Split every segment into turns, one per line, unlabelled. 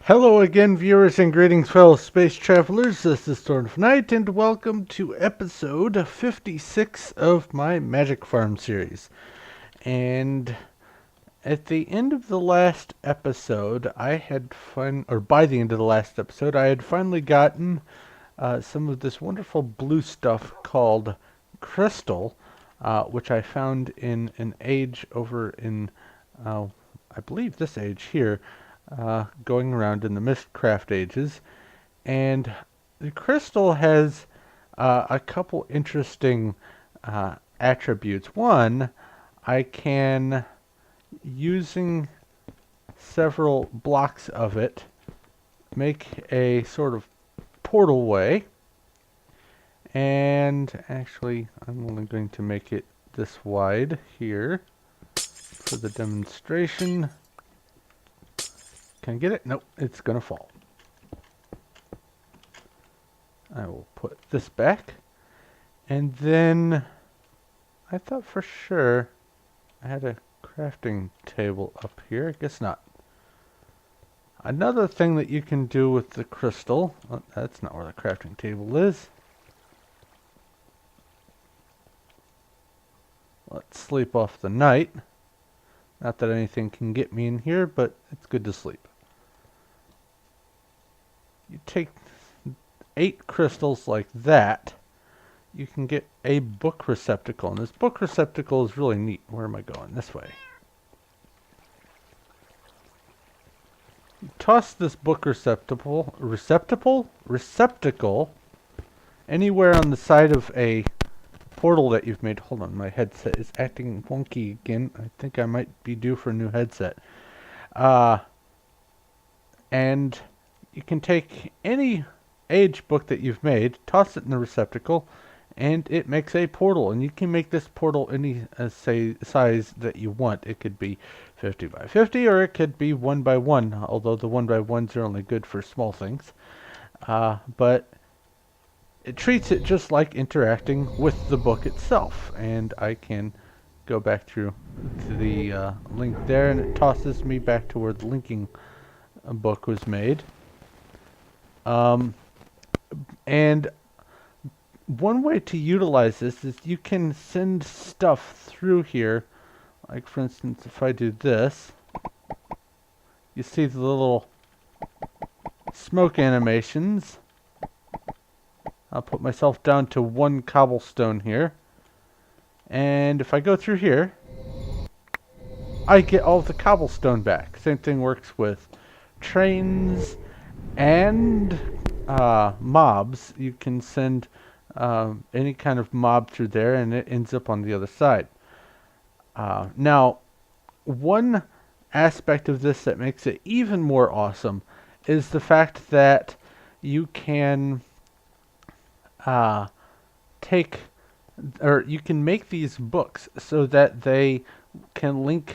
Hello again, viewers, and greetings, fellow space travelers. This is Storm of Night, and welcome to episode 56 of my Magic Farm series. And at the end of the last episode, by the end of the last episode, I had finally gotten some of this wonderful blue stuff called crystal, which I found in an age over in, I believe this age here, going around in the Mistcraft ages. And the crystal has a couple interesting attributes. One, I can, using several blocks of it, make a sort of portal way. And actually, I'm only going to make it this wide here for the demonstration. Can I get it? Nope, it's going to fall. I will put this back. And then I thought for sure I had a crafting table up here. I guess not. Another thing that you can do with the crystal, that's not where the crafting table is. Let's sleep off the night. Not that anything can get me in here, but it's good to sleep. You take 8 crystals like that, you can get a book receptacle. And this book receptacle is really neat. Where am I going? This way. You toss this book receptacle anywhere on the side of a portal that you've made. Hold on, my headset is acting wonky again. I think I might be due for a new headset. And you can take any age book that you've made, toss it in the receptacle, and it makes a portal. And you can make this portal any size that you want. It could be 50 by 50, or it could be 1 by 1, although the 1 by 1s are only good for small things. But it treats it just like interacting with the book itself. And I can go back through the link there, and it tosses me back to where the linking book was made. And one way to utilize this is you can send stuff through here. Like, for instance, if I do this, you see the little smoke animations. I'll put myself down to 1 cobblestone here. And if I go through here, I get all the cobblestone back. Same thing works with trains and mobs. You can send any kind of mob through there, and it ends up on the other side. Now, one aspect of this that makes it even more awesome is the fact that you can you can make these books so that they can link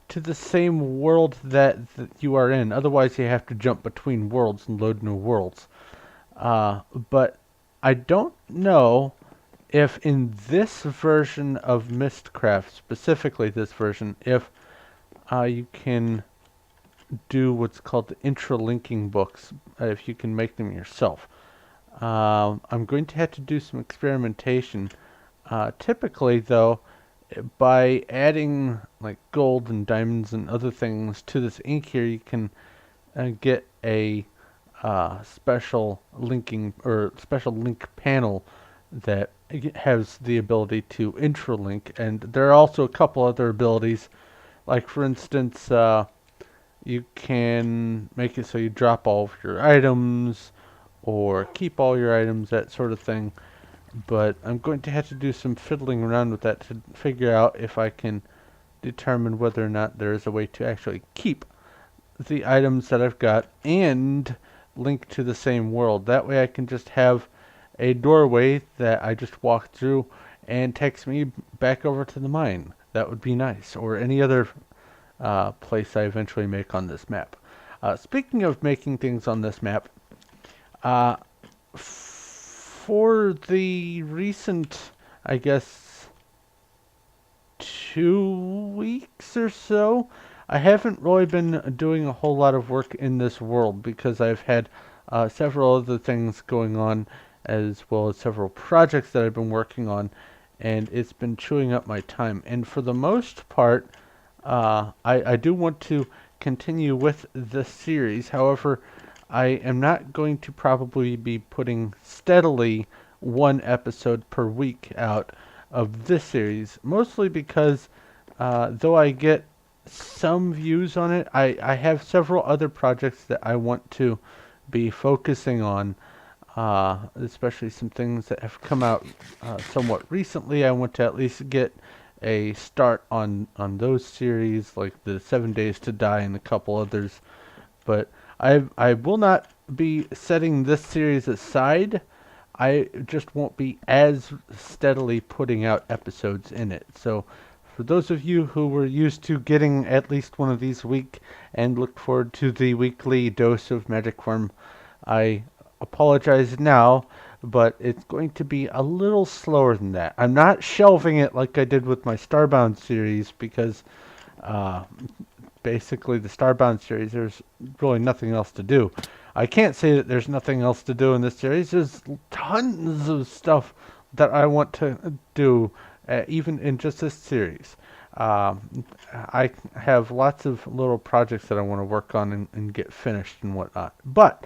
to the same world that you are in. Otherwise, you have to jump between worlds and load new worlds. But I don't know if in this version of Mistcraft, specifically this version, if you can do what's called the intralinking books, if you can make them yourself. I'm going to have to do some experimentation. Typically, though, by adding like gold and diamonds and other things to this ink here, you can get a special linking or special link panel that has the ability to intralink. And there are also a couple other abilities, like for instance, you can make it so you drop all of your items or keep all your items, that sort of thing. But I'm going to have to do some fiddling around with that to figure out if I can determine whether or not there is a way to actually keep the items that I've got and link to the same world. That way I can just have a doorway that I just walk through and takes me back over to the mine. That would be nice. Or any other place I eventually make on this map. Speaking of making things on this map, for the recent, I guess, 2 weeks or so, I haven't really been doing a whole lot of work in this world because I've had several other things going on, as well as several projects that I've been working on, and it's been chewing up my time. And for the most part, I do want to continue with the series. However, I am not going to probably be putting steadily one episode per week out of this series, mostly because though I get some views on it, I have several other projects that I want to be focusing on, especially some things that have come out somewhat recently. I want to at least get a start on those series, like the 7 Days to Die and a couple others. But I will not be setting this series aside. I just won't be as steadily putting out episodes in it. So for those of you who were used to getting at least one of these a week and look forward to the weekly dose of Magic Worm, I apologize now, but it's going to be a little slower than that. I'm not shelving it like I did with my Starbound series because uh, basically the Starbound series, there's really nothing else to do. I can't say that there's nothing else to do in this series. There's tons of stuff that I want to do, even in just this series. I have lots of little projects that I want to work on and get finished and whatnot. But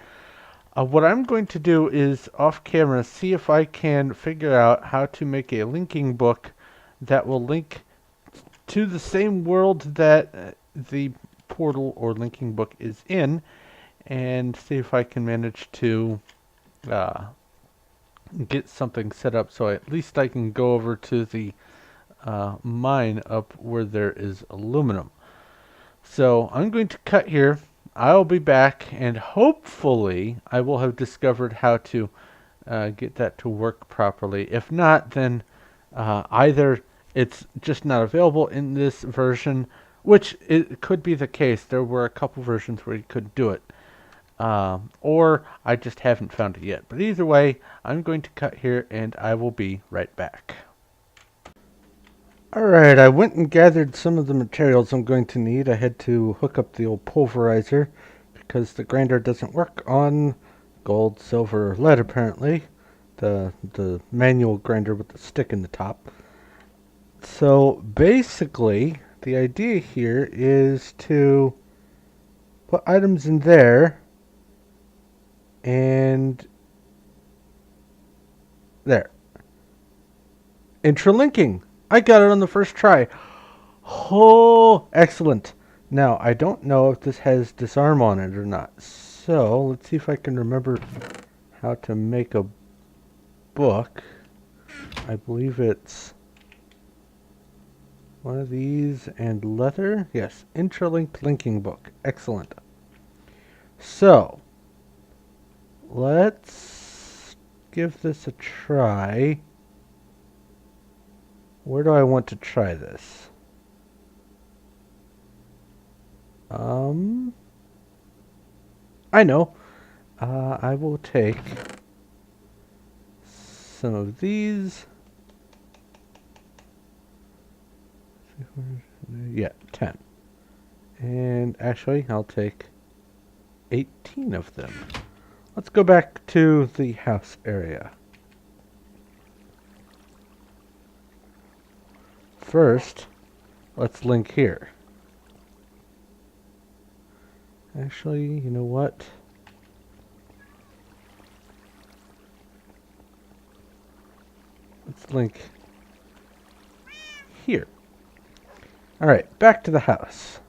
what I'm going to do is off camera see if I can figure out how to make a linking book that will link to the same world that the portal or linking book is in, and see if I can manage to uh, get something set up so at least I can go over to the mine up where there is aluminum. So I'm going to cut here. I'll be back, and hopefully I will have discovered how to get that to work properly. If not, then either it's just not available in this version, which it could be the case. There were a couple versions where you could do it. Or I just haven't found it yet. But either way, I'm going to cut here, and I will be right back. Alright, I went and gathered some of the materials I'm going to need. I had to hook up the old pulverizer because the grinder doesn't work on gold, silver, or lead apparently. The manual grinder with the stick in the top. So basically, the idea here is to put items in there and there. Intralinking. I got it on the first try. Oh, excellent. Now, I don't know if this has disarm on it or not. So, let's see if I can remember how to make a book. I believe it's one of these and leather. Yes, interlinked linking book. Excellent. So, let's give this a try. Where do I want to try this? I know. I will take some of these. Yeah, 10. And actually, I'll take 18 of them. Let's go back to the house area. First, let's link here. Actually, you know what? Let's link here. Alright, back to the house.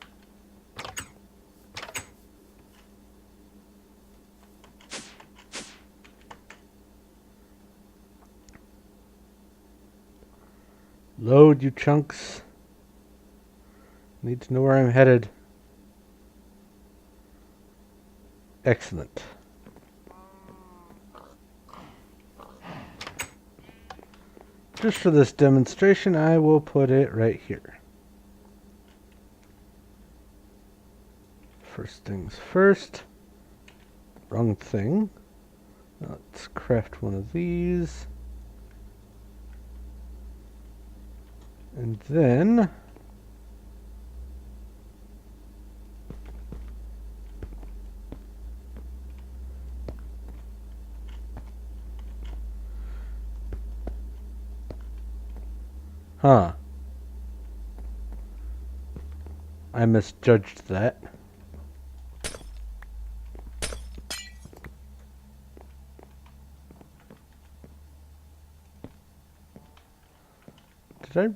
Load, you chunks. Need to know where I'm headed. Excellent. Just for this demonstration, I will put it right here. First things first. Wrong thing. Let's craft one of these. And then Huh. I misjudged that. Did I?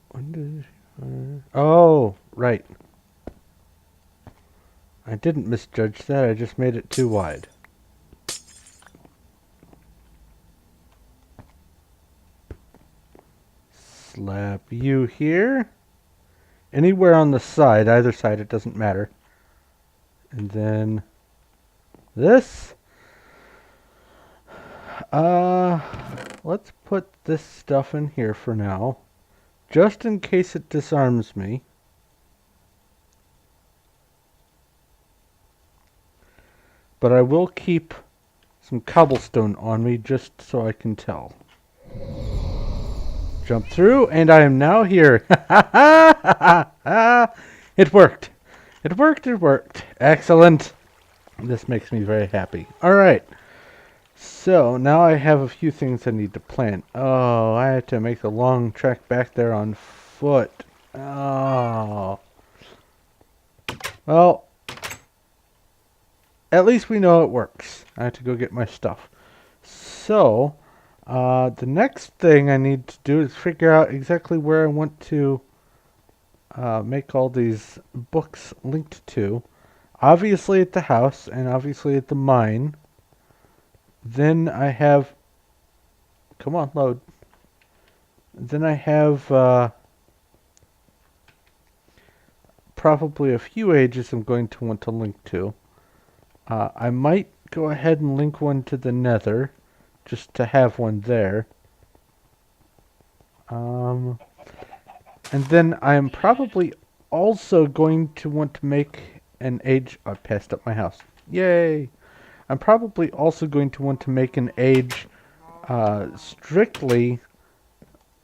When did? Oh, right. I didn't misjudge that. I just made it too wide. Slap you here. Anywhere on the side, either side, it doesn't matter. And then this. Let's put this stuff in here for now, just in case it disarms me. But I will keep some cobblestone on me just so I can tell. Jump through, and I am now here. It worked. It worked, it worked. Excellent. This makes me very happy. Alright. So, now I have a few things I need to plant. Oh, I had to make a long trek back there on foot. Oh. Well, at least we know it works. I have to go get my stuff. So, the next thing I need to do is figure out exactly where I want to make all these books linked to. Obviously at the house, and obviously at the mine. Then I have... Come on, load. Then I have probably a few ages I'm going to want to link to. I might go ahead and link one to the Nether, just to have one there. And then I'm probably also going to want to make an age... I passed up my house. Yay! I'm probably also going to want to make an age strictly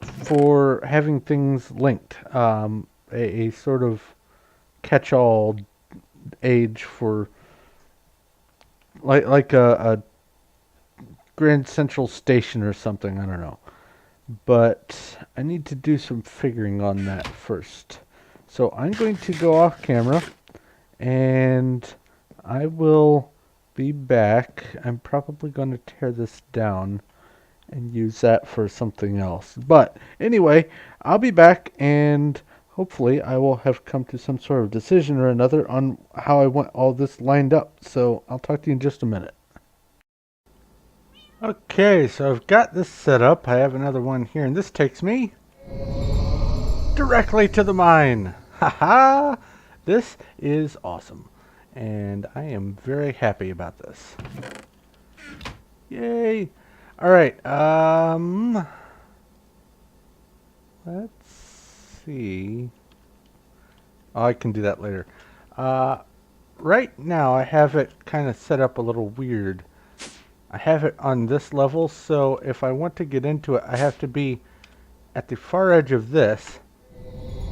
for having things linked. A sort of catch-all age for like a Grand Central Station or something. I don't know. But I need to do some figuring on that first. So I'm going to go off camera and I will be back. I'm probably going to tear this down and use that for something else. But anyway, I'll be back and hopefully I will have come to some sort of decision or another on how I want all this lined up. So I'll talk to you in just a minute. Okay, so I've got this set up. I have another one here, and this takes me directly to the mine. Haha! This is awesome, and I am very happy about this. Yay! Alright, let's see. Oh, I can do that later. Right now I have it kind of set up a little weird. I have it on this level, so if I want to get into it, I have to be at the far edge of this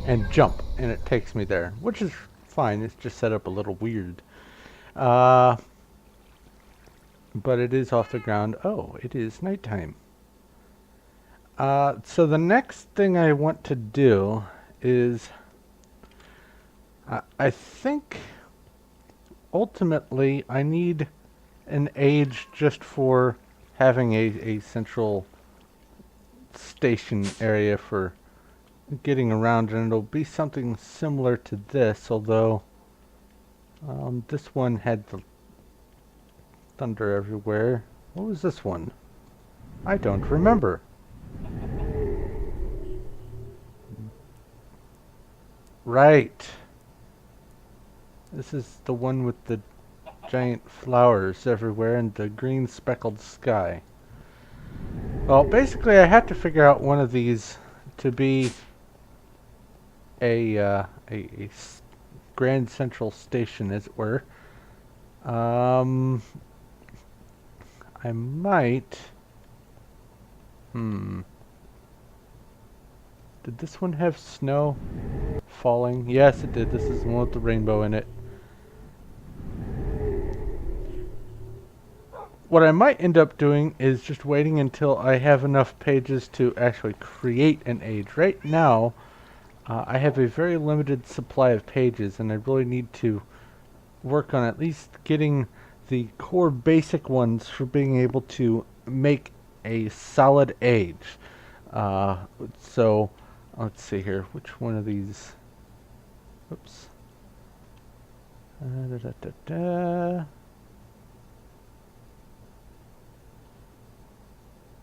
and jump, and it takes me there, which is fine. It's just set up a little weird. But it is off the ground. Oh, it is nighttime. So the next thing I want to do is, I think ultimately I need an age just for having a central station area for getting around, and it'll be something similar to this, although this one had the thunder everywhere. What was this one? I don't remember. Right. This is the one with the giant flowers everywhere and the green speckled sky. Well, basically I had to figure out one of these to be a Grand Central Station, as it were. I might... Did this one have snow falling? Yes, it did. This is the one with the rainbow in it. what I might end up doing is just waiting until I have enough pages to actually create an age. Right now, I have a very limited supply of pages, and I really need to work on at least getting the core basic ones for being able to make a solid age. So, let's see here. Which one of these? Oops. Da, da, da, da.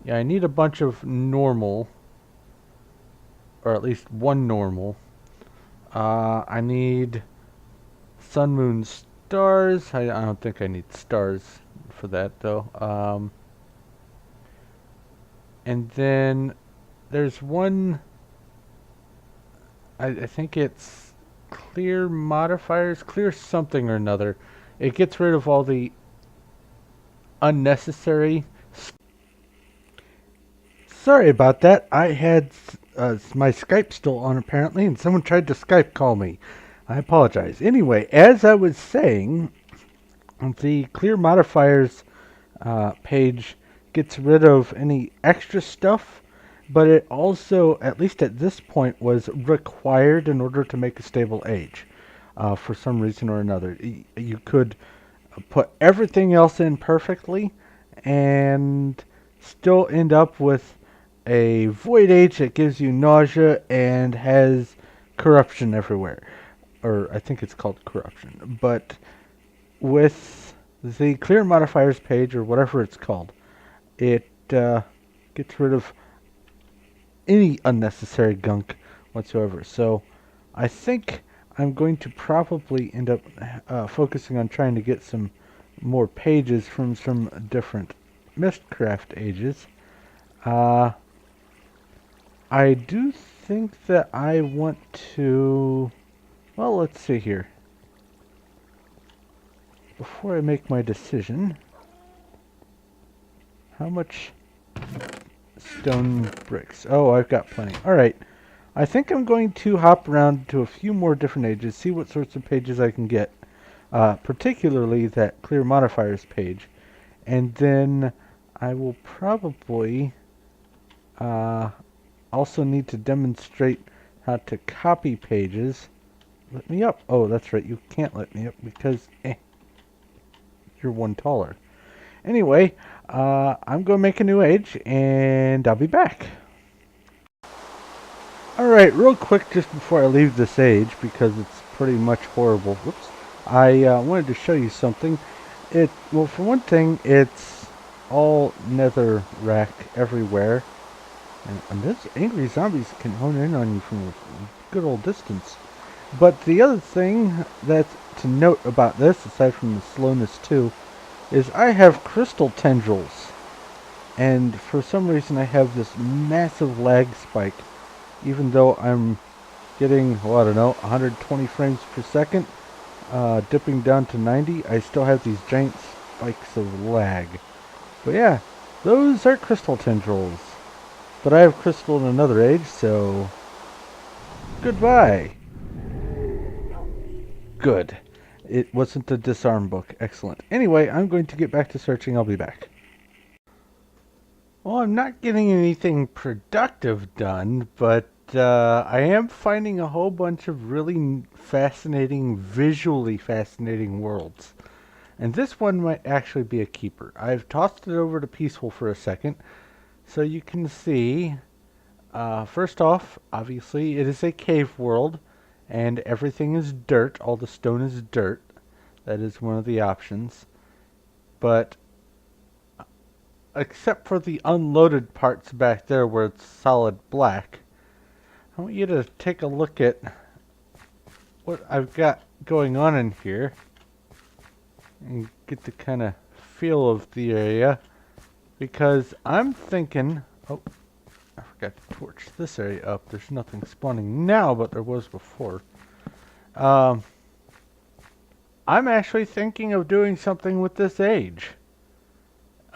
Yeah, I need a bunch of normal, or at least one normal. I need sun, moon, stars. I don't think I need stars for that though. And then there's one. I think it's clear modifiers, clear something or another. It gets rid of all the unnecessary. Sorry about that. I had my Skype still on apparently, and someone tried to Skype call me. I apologize. Anyway, as I was saying, the clear modifiers page gets rid of any extra stuff, but it also, at least at this point, was required in order to make a stable age. For some reason or another, you could put everything else in perfectly and still end up with a void age that gives you nausea and has corruption everywhere. Or I think it's called corruption. But with the clear modifiers page, or whatever it's called, it gets rid of any unnecessary gunk whatsoever. So I think I'm going to probably end up focusing on trying to get some more pages from some different Mistcraft ages. I do think that I want to... Well, let's see here. Before I make my decision, how much stone bricks? Oh, I've got plenty. Alright. I think I'm going to hop around to a few more different ages, see what sorts of pages I can get. Particularly that clear modifiers page. And then I will probably also need to demonstrate how to copy pages. Let me up. Oh, that's right. You can't let me up because you're one taller. Anyway, I'm going to make a new age, and I'll be back. Alright, real quick, just before I leave this age, because it's pretty much horrible. Whoops. I wanted to show you something. Well, for one thing, it's all nether rack everywhere. And those angry zombies can hone in on you from a good old distance. But the other thing that's to note about this, aside from the slowness too, is I have crystal tendrils. And for some reason I have this massive lag spike. Even though I'm getting, well, I don't know, 120 frames per second, dipping down to 90, I still have these giant spikes of lag. But yeah, those are crystal tendrils. But I have crystal in another age, so goodbye. Good. It wasn't a disarm book. Excellent. Anyway, I'm going to get back to searching. I'll be back. Well, I'm not getting anything productive done, but I am finding a whole bunch of really fascinating, visually fascinating worlds. And this one might actually be a keeper. I've tossed it over to Peaceful for a second, so you can see, first off, obviously, it is a cave world, and everything is dirt. All the stone is dirt. That is one of the options. But except for the unloaded parts back there where it's solid black, I want you to take a look at what I've got going on in here and get the kind of feel of the area, because I'm thinking, oh, I forgot to torch this area up. There's nothing spawning now, but there was before. I'm actually thinking of doing something with this age.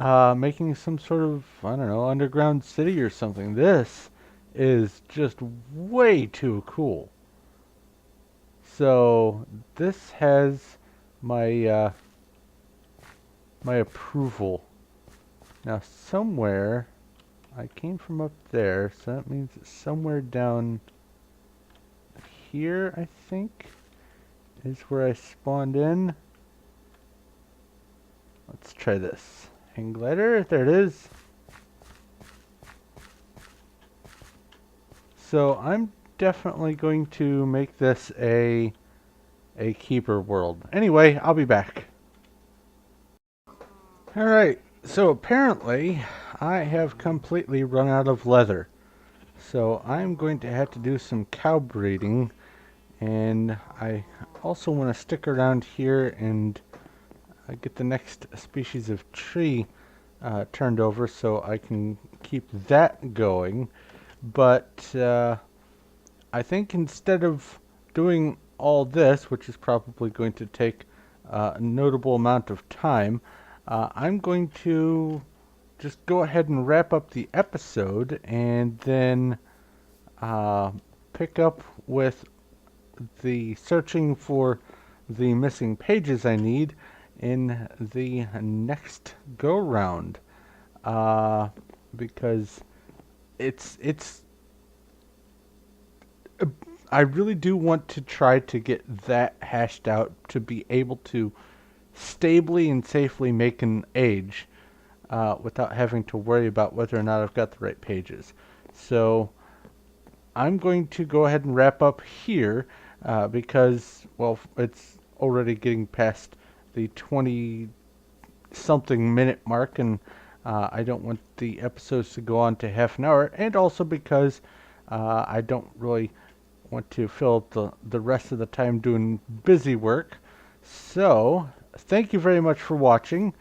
Making some sort of, I don't know, underground city or something. This is just way too cool. So this has my my approval Now somewhere, I came from up there, so that means it's somewhere down here, I think, is where I spawned in. Let's try this. Hang glider, there it is. So I'm definitely going to make this a keeper world. Anyway, I'll be back. Alright, so apparently I have completely run out of leather. So I'm going to have to do some cow breeding, and I also want to stick around here and get the next species of tree turned over so I can keep that going. But I think instead of doing all this, which is probably going to take a notable amount of time, I'm going to just go ahead and wrap up the episode and then pick up with the searching for the missing pages I need in the next go round, because it's I really do want to try to get that hashed out to be able to stably and safely make an age without having to worry about whether or not I've got the right pages. So I'm going to go ahead and wrap up here because, well, it's already getting past the 20 something minute mark, and I don't want the episodes to go on to half an hour, and also because I don't really want to fill up the rest of the time doing busy work. So thank you very much for watching.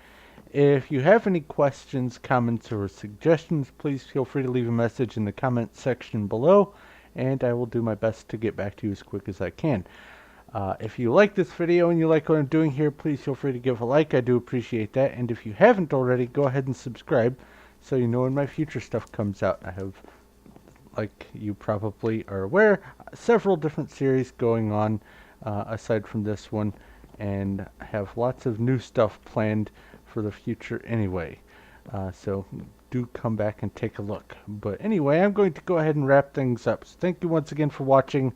If you have any questions, comments, or suggestions, please feel free to leave a message in the comment section below, and I will do my best to get back to you as quick as I can. If you like this video and you like what I'm doing here, please feel free to give a like. I do appreciate that. And if you haven't already, go ahead and subscribe so you know when my future stuff comes out. I have, like you probably are aware, several different series going on aside from this one, and have lots of new stuff planned for the future anyway. So do come back and take a look. But anyway, I'm going to go ahead and wrap things up. So thank you once again for watching.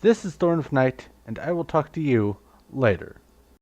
This is Thorn of Night, and I will talk to you later.